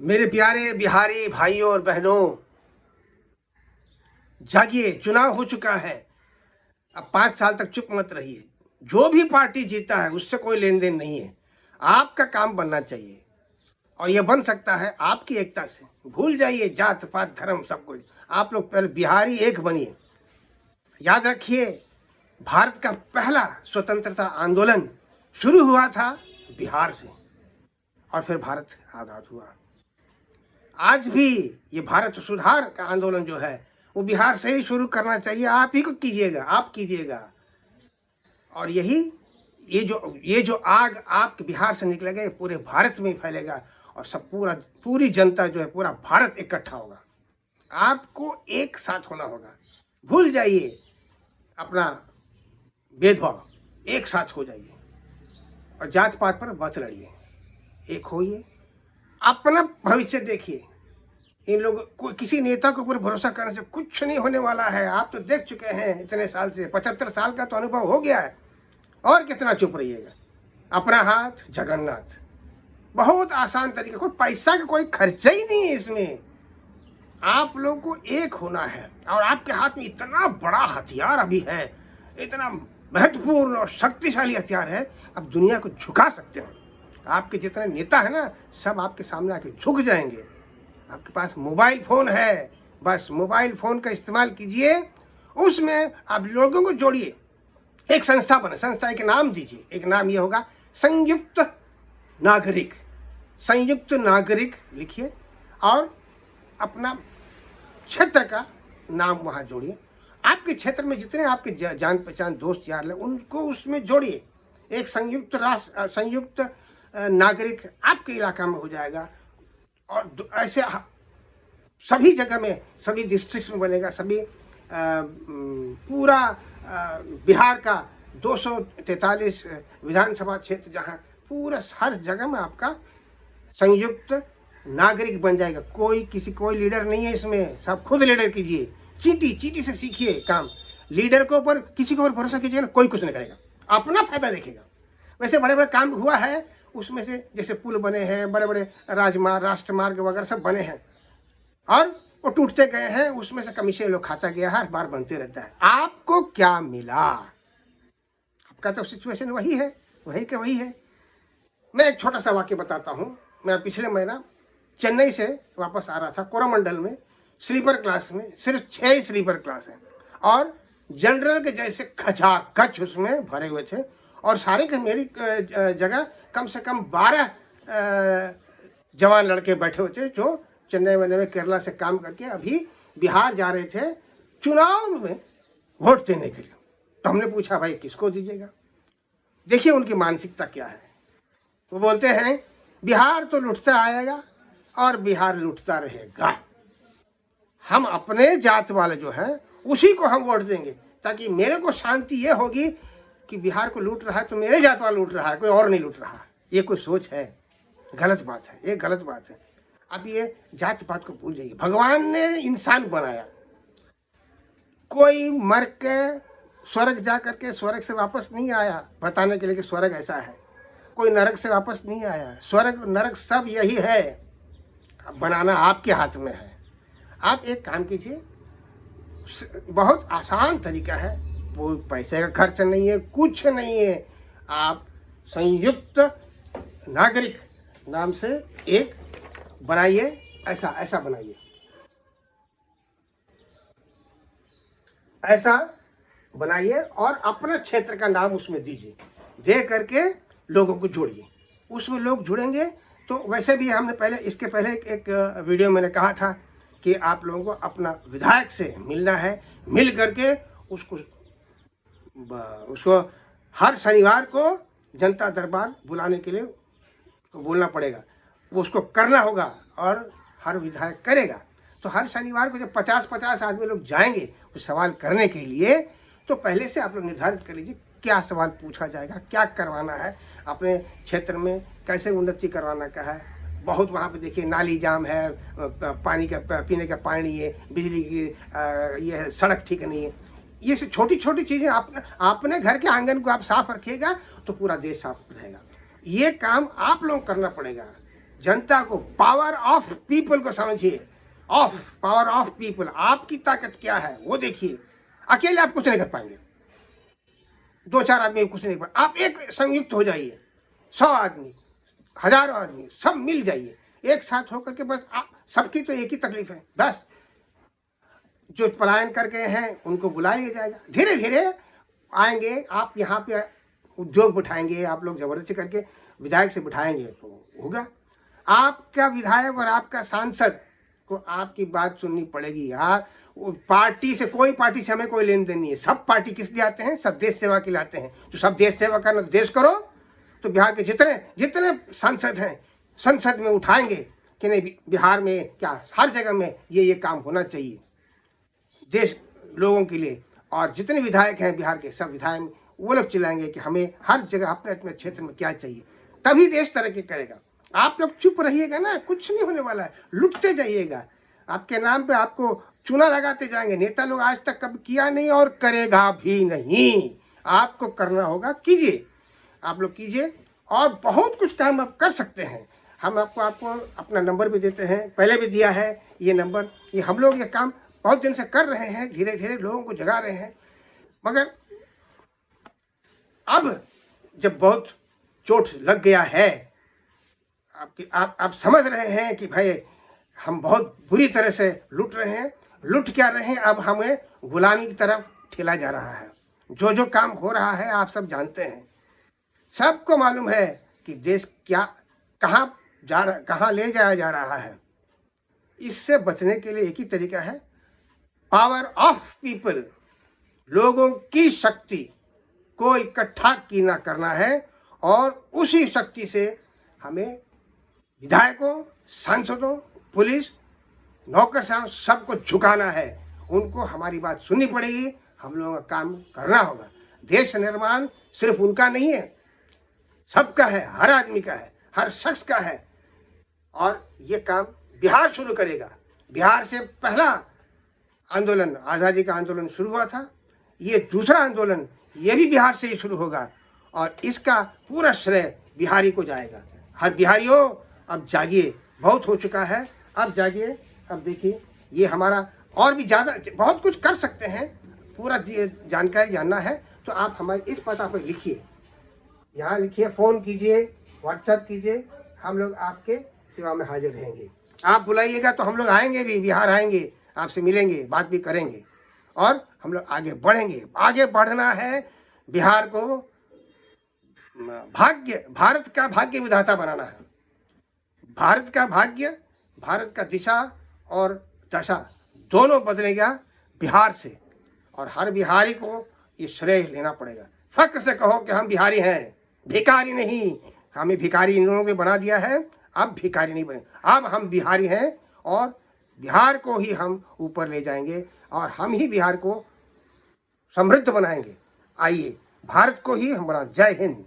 मेरे प्यारे बिहारी भाइयों और बहनों, जागिए। चुनाव हो चुका है। अब 5 साल तक चुप मत रहिए। जो भी पार्टी जीता है उससे कोई लेन देन नहीं है। आपका काम बनना चाहिए और यह बन सकता है आपकी एकता से। भूल जाइए जात पात धर्म सब कुछ। आप लोग पहले बिहारी एक बनिए। याद रखिए, भारत का पहला स्वतंत्रता आंदोलन शुरू हुआ था बिहार से और फिर भारत आज़ाद हुआ। आज भी ये भारत सुधार का आंदोलन जो है वो बिहार से ही शुरू करना चाहिए। आप ही को कीजिएगा, आप कीजिएगा। और ये जो आग आपके बिहार से निकलेगा ये पूरे भारत में फैलेगा और सब पूरी जनता जो है, पूरा भारत इकट्ठा होगा। आपको एक साथ होना होगा। भूल जाइए अपना भेदभाव, एक साथ हो जाइए और जात पात पर मत लड़िए। एक होइए, अपना भविष्य देखिए। इन लोगों को, किसी नेता के ऊपर भरोसा करने से कुछ नहीं होने वाला है। आप तो देख चुके हैं इतने साल से, 75 साल का तो अनुभव हो गया है। और कितना चुप रहिएगा। अपना हाथ जगन्नाथ, बहुत आसान तरीका, कोई पैसा का कोई खर्चा ही नहीं है इसमें। आप लोगों को एक होना है और आपके हाथ में इतना बड़ा हथियार अभी है, इतना महत्वपूर्ण और शक्तिशाली हथियार है, आप दुनिया को झुका सकते हो। आपके जितने नेता है ना, सब आपके सामने आके झुक जाएंगे। आपके पास मोबाइल फ़ोन है, बस मोबाइल फ़ोन का इस्तेमाल कीजिए। उसमें आप लोगों को जोड़िए। एक संस्था बने, संस्था के नाम दीजिए। एक नाम ये होगा संयुक्त नागरिक। संयुक्त नागरिक लिखिए और अपना क्षेत्र का नाम वहाँ जोड़िए। आपके क्षेत्र में जितने आपके जान पहचान दोस्त यार हैं उनको उसमें जोड़िए। एक संयुक्त नागरिक आपके इलाका में हो जाएगा और ऐसे सभी जगह में, सभी डिस्ट्रिक्ट्स में बनेगा। सभी पूरा बिहार का 243 विधानसभा क्षेत्र, जहाँ पूरा हर जगह में आपका संयुक्त नागरिक बन जाएगा। कोई लीडर नहीं है इसमें, सब खुद लीडर कीजिए। चींटी से सीखिए काम। लीडर के ऊपर, किसी के ऊपर भरोसा कीजिएगा ना, कोई कुछ नहीं करेगा, अपना फायदा देखेगा। वैसे बड़े बड़े काम हुआ है उसमें से, जैसे पुल बने हैं, बड़े बड़े राष्ट्रमार्ग वगैरह सब बने हैं और वो टूटते गए हैं। उसमें से कमीशन लोग खाता गया, हर बार बनते रहता है। आपको क्या मिला? आपका तो सिचुएशन वही है, वही है। मैं एक छोटा सा वाक्य बताता हूँ। मैं पिछले महीना चेन्नई से वापस आ रहा था। कोरोमंडल में स्लीपर क्लास में सिर्फ 6 स्लीपर क्लास हैं और जनरल के जैसे खचाखच उसमें भरे हुए थे और सारे के मेरी जगह कम से कम 12 जवान लड़के बैठे हुए थे जो चेन्नई में केरला से काम करके अभी बिहार जा रहे थे चुनाव में वोट देने के लिए। तो हमने पूछा, भाई किसको दीजिएगा? देखिए उनकी मानसिकता क्या है। वो बोलते हैं बिहार तो लुटता आएगा और बिहार लुटता रहेगा। हम अपने जात वाले जो हैं उसी को हम वोट देंगे, ताकि मेरे को शांति ये होगी कि बिहार को लूट रहा है तो मेरे जात वाला लूट रहा है, कोई और नहीं लूट रहा। ये कोई सोच है, गलत बात है, ये गलत बात है। अब ये जात पात को भूल जाइए। भगवान ने इंसान बनाया, कोई मर के स्वर्ग जा करके स्वर्ग से वापस नहीं आया बताने के लिए कि स्वर्ग ऐसा है। कोई नरक से वापस नहीं आया। स्वर्ग नरक सब यही है, बनाना आपके हाथ में है। आप एक काम कीजिए, बहुत आसान तरीका है, कोई पैसे का खर्च नहीं है, कुछ नहीं है। आप संयुक्त नागरिक नाम से एक बनाइए, ऐसा बनाइए, ऐसा बनाइए और अपना क्षेत्र का नाम उसमें दीजिए। दे करके लोगों को जोड़िए, उसमें लोग जुड़ेंगे। तो वैसे भी हमने इसके पहले एक वीडियो मैंने कहा था कि आप लोगों को अपना विधायक से मिलना है। मिल करके उसको हर शनिवार को जनता दरबार बुलाने के लिए बोलना पड़ेगा। वो उसको करना होगा और हर विधायक करेगा। तो हर शनिवार को जब 50-50 आदमी लोग जाएंगे उस सवाल करने के लिए, तो पहले से आप लोग निर्धारित कर लीजिए क्या सवाल पूछा जाएगा, क्या करवाना है, अपने क्षेत्र में कैसे उन्नति करवाना का है। बहुत वहाँ पे देखिए नाली जाम है, पानी का पीने का पानी नहीं है, बिजली की ये है, सड़क ठीक नहीं है। ये सब छोटी छोटी चीज़ें अपने घर के आंगन को आप साफ रखिएगा तो पूरा देश साफ रहेगा। ये काम आप लोग करना पड़ेगा। जनता को, पावर ऑफ पीपल को समझिए, पावर ऑफ पीपल। आपकी ताकत क्या है वो देखिए। अकेले आप कुछ नहीं कर पाएंगे, 2-4 आदमी कुछ नहीं कर पाएंगे। आप एक संयुक्त हो जाइए, 100 आदमी, 1000 आदमी, सब मिल जाइए एक साथ होकर के। बस सबकी तो एक ही तकलीफ है, बस जो पलायन कर गए हैं उनको बुलाया जाएगा, धीरे धीरे आएंगे। आप यहाँ पे उद्योग बिठाएंगे, आप लोग जबरदस्ती करके विधायक से बिठाएंगे तो होगा। आपका विधायक और आपका सांसद को आपकी बात सुननी पड़ेगी यार। पार्टी से, कोई पार्टी से हमें कोई लेन देन नहीं है। सब पार्टी किस लिए आते हैं? सब देश सेवा के लिए आते हैं। तो सब देश सेवा करना, देश करो। तो बिहार के जितने जितने सांसद हैं संसद में उठाएंगे कि नहीं बिहार में क्या, हर जगह में ये काम होना चाहिए देश लोगों के लिए। और जितने विधायक हैं बिहार के, सब विधायक वो लोग चिल्लाएंगे कि हमें हर जगह अपने अपने क्षेत्र में क्या चाहिए, तभी देश तरक्की करेगा। आप लोग चुप रहिएगा ना, कुछ नहीं होने वाला है। लुटते जाइएगा, आपके नाम पे आपको चूना लगाते जाएंगे। नेता लोग आज तक कभी किया नहीं और करेगा भी नहीं। आपको करना होगा, कीजिए, आप लोग कीजिए। और बहुत कुछ काम आप कर सकते हैं। हम आपको अपना नंबर भी देते हैं, पहले भी दिया है ये नंबर। ये हम लोग ये काम बहुत दिन से कर रहे हैं, धीरे धीरे लोगों को जगा रहे हैं। मगर अब जब बहुत चोट लग गया है, आप समझ रहे हैं कि भाई हम बहुत बुरी तरह से लूट रहे हैं। लूट क्या रहे हैं, अब हमें गुलामी की तरफ ठेला जा रहा है। जो जो काम हो रहा है आप सब जानते हैं, सबको मालूम है कि देश क्या कहाँ ले जाया जा रहा है। इससे बचने के लिए एक ही तरीका है, पावर ऑफ पीपल, लोगों की शक्ति को इकट्ठा कीना करना है। और उसी शक्ति से हमें विधायकों, सांसदों, पुलिस, नौकरशाह सबको झुकाना है। उनको हमारी बात सुननी पड़ेगी, हम लोगों का काम करना होगा। देश निर्माण सिर्फ उनका नहीं है, सबका है, हर आदमी का है, हर शख्स का है। और ये काम बिहार शुरू करेगा। बिहार से पहला आंदोलन, आज़ादी का आंदोलन शुरू हुआ था। ये दूसरा आंदोलन ये भी बिहार से ही शुरू होगा और इसका पूरा श्रेय बिहारी को जाएगा। हर बिहारियों अब जागिए, बहुत हो चुका है, अब जागिए। अब देखिए ये हमारा और भी ज़्यादा बहुत कुछ कर सकते हैं। पूरा जानकारी जानना है तो आप हमारे इस पता पर लिखिए, यहाँ लिखिए, फ़ोन कीजिए, व्हाट्सएप कीजिए, हम लोग आपके सेवा में हाजिर रहेंगे। आप बुलाइएगा तो हम लोग आएंगे भी, बिहार आएंगे, आपसे मिलेंगे, बात भी करेंगे और हम लोग आगे बढ़ेंगे। आगे बढ़ना है, बिहार को भारत का भाग्य विधाता बनाना है। भारत का भाग्य, भारत का दिशा और दशा दोनों बदलेगा बिहार से। और हर बिहारी को ये श्रेय लेना पड़ेगा। फक्र से कहो कि हम बिहारी हैं, भिखारी नहीं। हमें भिखारी इन लोगों ने बना दिया है, अब भिखारी नहीं बने, अब हम बिहारी हैं और बिहार को ही हम ऊपर ले जाएंगे और हम ही बिहार को समृद्ध बनाएंगे। आइए भारत को ही हम बना। जय हिंद।